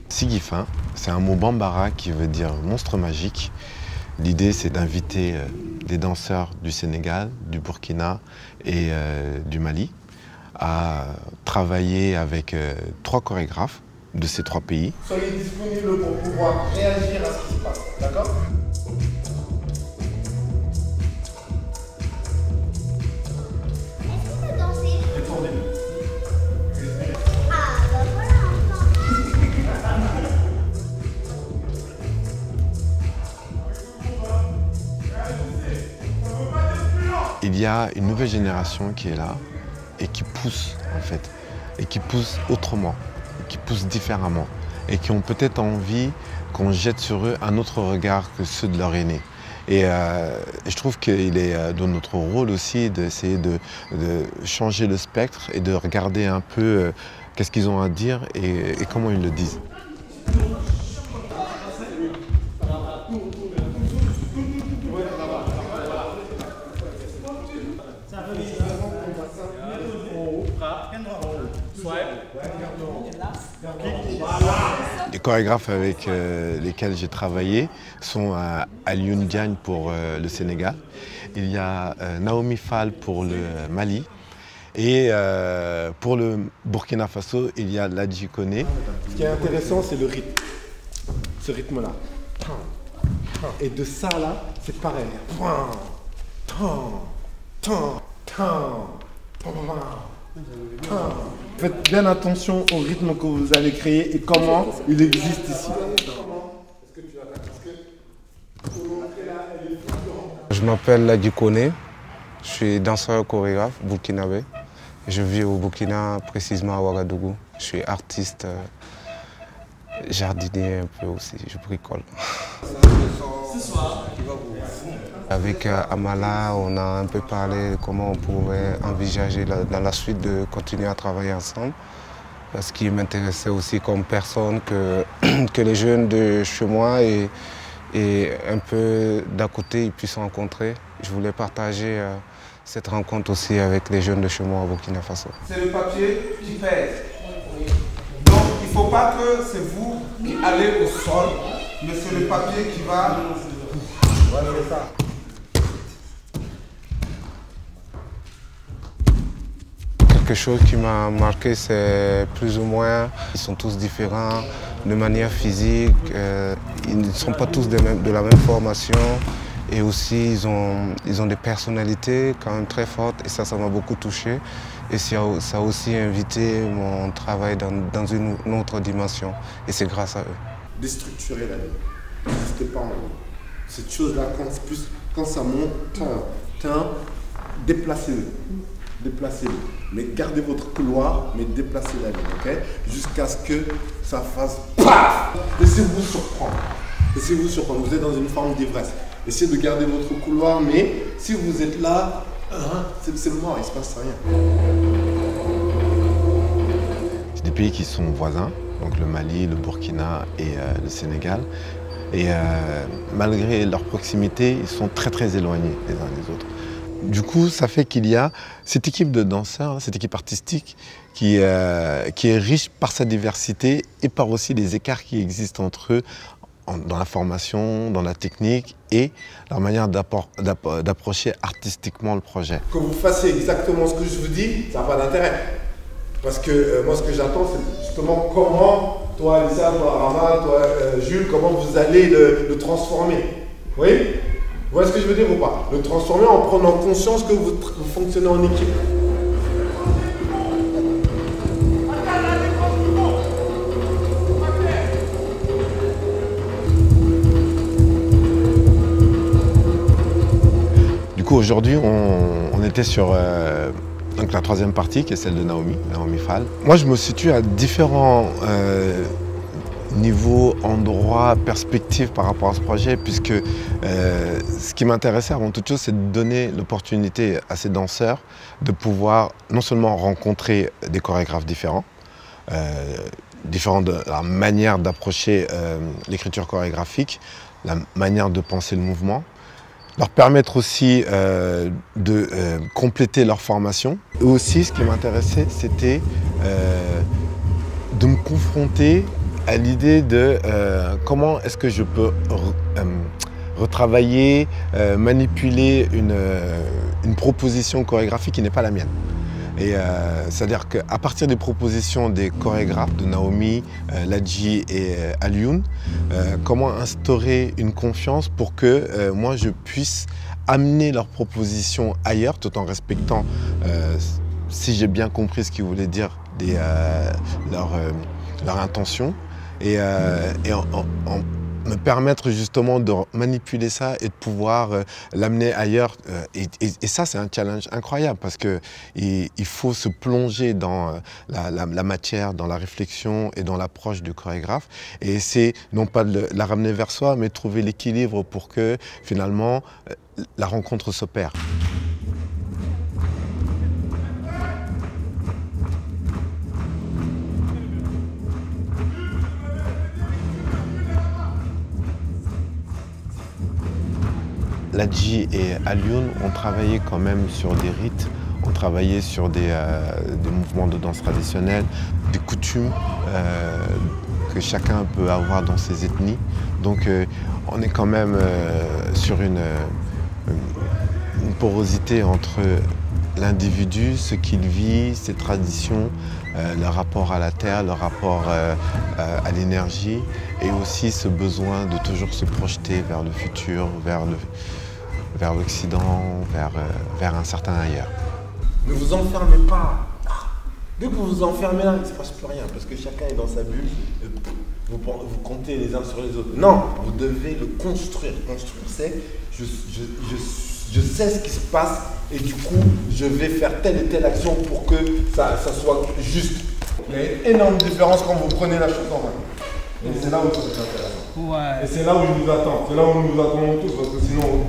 Sigifin, c'est un mot bambara qui veut dire monstre magique. L'idée, c'est d'inviter des danseurs du Sénégal, du Burkina et du Mali à travailler avec 3 chorégraphes de ces 3 pays. Soyez disponibles pour pouvoir réagir à ce qui se passe, d'accord? Il y a une nouvelle génération qui est là et qui pousse en fait, et qui pousse autrement, et qui pousse différemment, et qui ont peut-être envie qu'on jette sur eux un autre regard que ceux de leur aînés. Et je trouve qu'il est de notre rôle aussi d'essayer de changer le spectre et de regarder un peu qu'est-ce qu'ils ont à dire et comment ils le disent. Les chorégraphes avec lesquels j'ai travaillé sont Alioune Diagne pour le Sénégal, il y a Naomi Fall pour le Mali et pour le Burkina Faso, il y a Ladji Koné. Ce qui est intéressant, c'est le rythme, ce rythme-là. Et de ça, là, c'est pareil. Faites bien attention au rythme que vous allez créer et comment il existe ici. Je m'appelle Ladji Koné, je suis danseur chorégraphe burkinabé. Je vis au Burkina, précisément à Ouagadougou. Je suis artiste, jardinier un peu aussi, je bricole. Avec Amala, on a un peu parlé de comment on pourrait envisager dans la suite de continuer à travailler ensemble. Ce qui m'intéressait aussi comme personne, que les jeunes de chez moi et un peu d'à côté ils puissent rencontrer. Je voulais partager cette rencontre aussi avec les jeunes de chez moi au Burkina Faso. C'est le papier qui pèse. Donc il ne faut pas que c'est vous qui allez au sol, mais c'est le papier qui va... Voilà, c'est ça. Quelque chose qui m'a marqué, c'est plus ou moins, ils sont tous différents de manière physique, ils ne sont pas tous de la même formation et aussi ils ont des personnalités quand même très fortes et ça m'a beaucoup touché et ça a aussi invité mon travail dans une autre dimension et c'est grâce à eux. Déstructurer la vie, n'hésitez pas en vous. Cette chose-là, quand ça monte, déplacez-le. Déplacez-le. Mais gardez votre couloir, mais déplacez la ligne, ok? Jusqu'à ce que ça fasse PAF! Laissez-vous surprendre. Laissez-vous surprendre. Vous êtes dans une forme d'ivresse. Essayez de garder votre couloir, mais si vous êtes là, c'est mort, il ne se passe rien. C'est des pays qui sont voisins, donc le Mali, le Burkina et le Sénégal. Et malgré leur proximité, ils sont très éloignés les uns des autres. Du coup, ça fait qu'il y a cette équipe de danseurs, cette équipe artistique qui est riche par sa diversité et par aussi les écarts qui existent entre eux dans la formation, dans la technique et leur manière d'approcher artistiquement le projet. Que vous fassiez exactement ce que je vous dis, ça n'a pas d'intérêt. Parce que moi, ce que j'attends, c'est justement comment, toi Alissa, toi Rama, toi Jules, comment vous allez le transformer. Oui? Vous voyez ce que je veux dire ou pas? Le transformer en prenant conscience que vous fonctionnez en équipe. Du coup, aujourd'hui, on était sur donc la 3e partie, qui est celle de Naomi Fall. Moi, je me situe à différents niveau, endroit, perspective par rapport à ce projet, puisque ce qui m'intéressait avant toute chose, c'est de donner l'opportunité à ces danseurs de pouvoir non seulement rencontrer des chorégraphes différents, différents de la manière d'approcher l'écriture chorégraphique, la manière de penser le mouvement, leur permettre aussi de compléter leur formation. Et aussi, ce qui m'intéressait, c'était de me confronté à l'idée de comment est-ce que je peux retravailler, manipuler une proposition chorégraphique qui n'est pas la mienne. Et c'est-à-dire qu'à partir des propositions des chorégraphes de Naomi, Ladji et Alioune, comment instaurer une confiance pour que moi je puisse amener leurs propositions ailleurs tout en respectant, si j'ai bien compris ce qu'ils voulaient dire, leur intention et en me permettre justement de manipuler ça et de pouvoir l'amener ailleurs. Et ça, c'est un challenge incroyable parce qu'il faut se plonger dans la matière, dans la réflexion et dans l'approche du chorégraphe et essayer non pas de la ramener vers soi, mais trouver l'équilibre pour que finalement la rencontre s'opère. Ladji et Alioune ont travaillé quand même sur des rites, ont travaillé sur des mouvements de danse traditionnels, des coutumes que chacun peut avoir dans ses ethnies. Donc on est quand même sur une porosité entre l'individu, ce qu'il vit, ses traditions, le rapport à la terre, le rapport à l'énergie et aussi ce besoin de toujours se projeter vers le futur, vers l'Occident, vers un certain ailleurs. Ne vous enfermez pas. Dès que vous vous enfermez là, il ne se passe plus rien parce que chacun est dans sa bulle. Vous comptez les uns sur les autres. Non, vous devez le construire. Construire, c'est je sais ce qui se passe et du coup, je vais faire telle et telle action pour que ça soit juste. Il y a une énorme différence quand vous prenez la chose en main. Et c'est là où ça devient intéressant. Ouais. Et c'est là où il nous attend. C'est là où nous attendons tous parce que sinon...